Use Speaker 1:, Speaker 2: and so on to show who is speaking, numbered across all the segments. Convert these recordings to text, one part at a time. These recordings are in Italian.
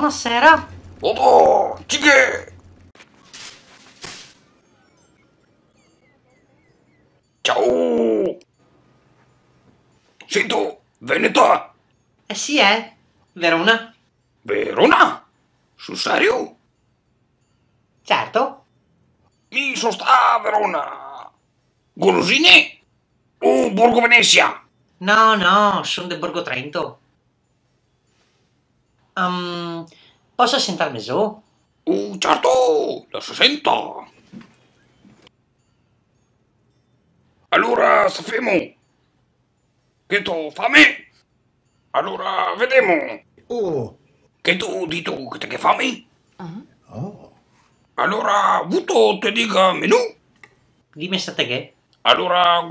Speaker 1: Buonasera.
Speaker 2: Oh, Cicche! Ciao! Sei tu, Veneta?
Speaker 1: Eh sì, Verona?
Speaker 2: Verona? Sul serio?
Speaker 1: Certo.
Speaker 2: Mi sono sta a Verona. Golosine? O Borgo Venezia?
Speaker 1: No, sono del Borgo Trento. Posso sentarmi su?
Speaker 2: Certo, la 60. Allora, sappiamo che tu fame? Allora, vediamo.
Speaker 3: Oh,
Speaker 2: Che tu di tu che te che fame?
Speaker 3: oh,
Speaker 2: Allora, avuto te dica menù?
Speaker 1: Dimmi state che?
Speaker 2: Allora,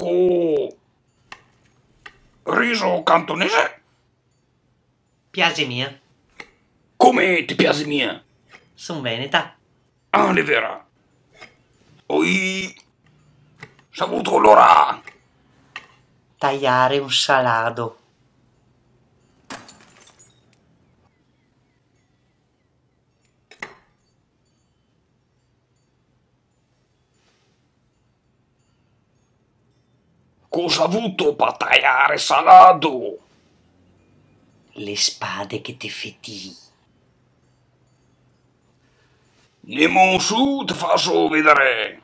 Speaker 2: riso cantonese?
Speaker 1: Piace mia.
Speaker 2: Come ti piace mia?
Speaker 1: Sono veneta.
Speaker 2: Ah, è vera. Poi, saputo l'ora.
Speaker 1: Tagliare un salado.
Speaker 2: Cosa ha avuto per tagliare salato?
Speaker 1: Le spade che ti feti.
Speaker 2: Andiamo su, ti faccio vedere.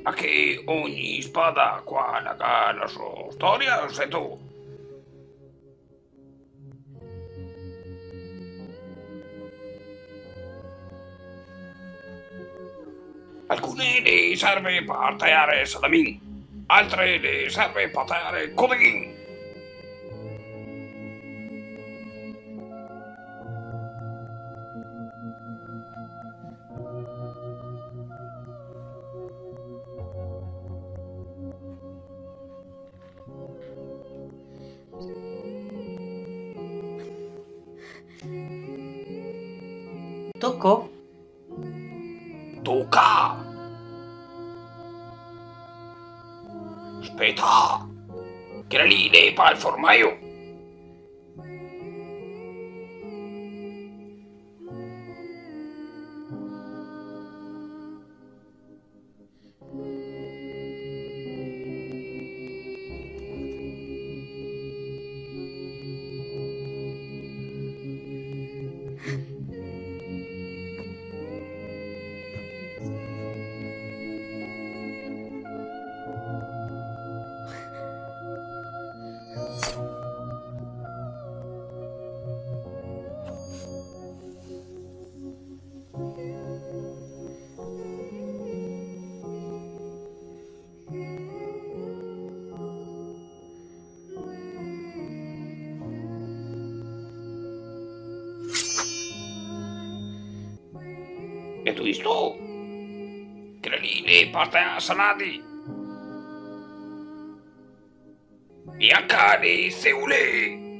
Speaker 2: Ma che ogni spada qua ha la sua storia, sei tu. Alcune le serve per tagliare salamin, altre le serve per tagliare codeghin.
Speaker 1: Tocco?
Speaker 2: Tocca! Aspetta! Che era lì lei fa il formaio? E tu visto? Che era lì lei parte a salati? E anche le seule!